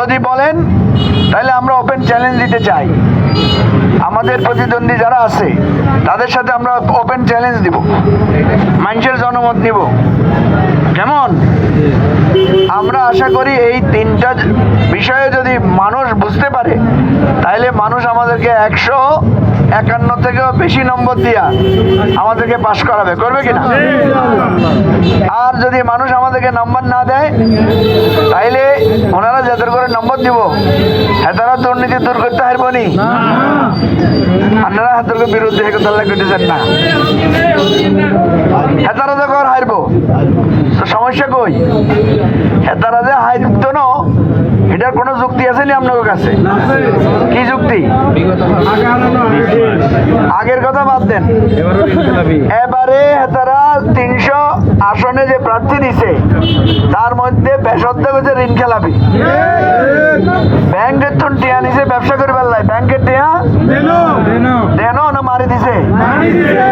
যদি বলেন তাহলে আমরা ওপেন চ্যালেঞ্জ দিতে চাই। আমাদের প্রতিদ্বন্দ্বী যারা আছে তাদের সাথে আমরা ওপেন চ্যালেঞ্জ দিব, মানুষের জনমত নিব। কেমন? আমরা আশা করি এই তিনটা বিষয়ে যদি মানুষ বুঝতে পারে তাহলে মানুষ আমাদেরকে 151 থেকেও বেশি নম্বর দিয়া আমাদেরকে পাশ করাবে, করবে কিনা? আর যদি মানুষ আমাদেরকে নম্বর না দেয় তাইলে ওনারা যাদের করে নম্বর দিব হেতারা দুর্নীতি দূর করতে পারবো নি? আপনারা হাতের বিরুদ্ধে করতেছেন না, হেতারা তো কর হারবো, তো সমস্যা কই? হেতারা যে হারতো না এটার কোনো যুক্তি আছে নি আপনার কাছে? কি যুক্তি? আগের কথা বাদ দেন, এবারে হেতারা 300 আসনে যে প্রার্থী দিছে তার মধ্যে বেসরকারি হচ্ছে ঋণ খেলাপি। ব্যাংকের তো টিয়া নিছে ব্যবসা করে বেলায়, ব্যাংকের টিয়া দেন না মারি দিছে,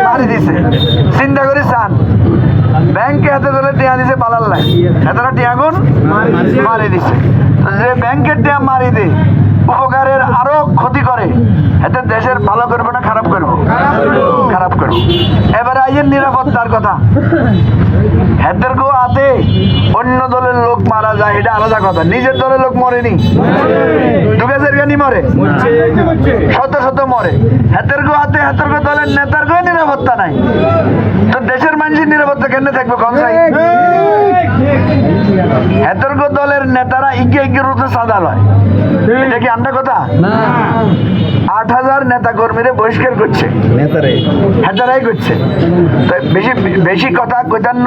মারি দিছে। চিন্তা করে চান ব্যাংকে হাতে ধরে টিয়া দিছে পালার লাই, হেতারা টিয়া গুণ মারি দিছে। যে ব্যাংকের টিয়া মারি দে উপকারের আরো ক্ষতি করে, এতে দেশের ভালো করবো না খারাপ করবো? খারাপ করবো। এবারে আইয়ের নিরাপত্তার কথা। হেদের গো আতে অন্য দলের লোক মারা যায় এটা আলাদা কথা, নিজের দলের লোক মরেনি, দুগেজের গানি মরে, শত শত মরে। হেদের গো আতে হেদের গো দলের নেতার গো নিরাপত্তা নাই, তো দেশের মানুষের নিরাপত্তা কেন থাকবে? কম চাই হেদের গো দলের নেতারা ইগে ইগে রুতে সাদা লয়, এটা কি আন্ডা কথা? 8000 নেতা কর্মীরা বহিষ্কার করছে, হেতারাই করছে। বেশি বেশি কথা কৈতান্য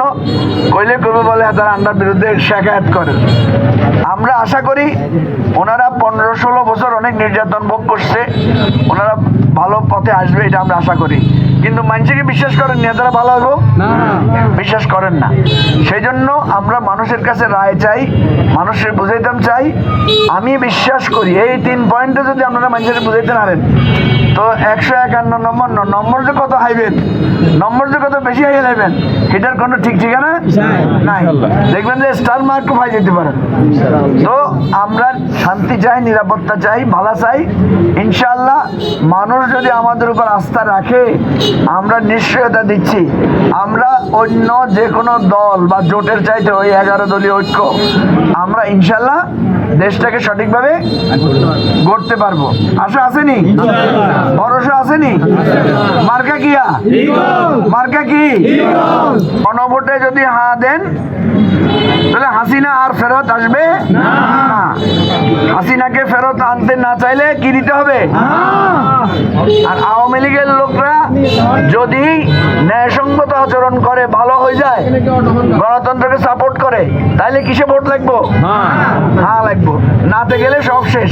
কইলে করবো বলে হেতারা আন্ডার বিরুদ্ধে শিকায়ত করেন। আমরা আশা করি ওনারা 15-16 বছর অনেক নির্যাতন ভোগ করছে, ওনারা ভালো পথে আসবে এটা আমরা আশা করি। কিন্তু মানুষকে বিশ্বাস করেন নেতারা ভালো হবো? বিশ্বাস করেন না। সেই জন্য আমরা মানুষের কাছে রায় চাই, মানুষের বুঝাইতাম চাই। আমি বিশ্বাস করি এই 3 পয়েন্টে যদি আপনারা মানুষের বুঝাইতে পারেন তো 151 নম্বর যে কত হাইবেন, নম্বর যে কত বেশি হাইয়ে লাইবেন এটার কোনো ঠিক ঠিকানা নাই। দেখবেন যে স্টার মার্ক পাই যেতে পারেন। তো আমরা শান্তি চাই, নিরাপত্তা চাই, ভালো চাই। ইনশাআল্লাহ মানুষ যদি আমাদের উপর আস্থা রাখে আমরা নিশ্চয়তা দিচ্ছি আমরা অন্য যে কোনো দল বা জোটের চাইতে ওই 11 দলীয় ঐক্য আমরা ইনশাআল্লাহ দেশটাকে সঠিকভাবে গড়তে পারবো। আশা আসেনি? ভরসা আসেনি? মার্কা কিয়া? মার্কা কি? গণভোটে যদি হা দেন তাহলে হাসিনা আর ফেরত আসবে না। হাসিনাকে ফেরত আনতে না চাইলে কি দিতে হবে? আর আওয়ামী লীগের লোকরা যদি ন্যায়সঙ্গত আচরণ করে ভালো হয়ে যায়, গণতন্ত্রকে সাপোর্ট করে, তাহলে কিসে ভোট লাগবো? হ্যাঁ লাগবো, নাতে গেলে সব শেষ।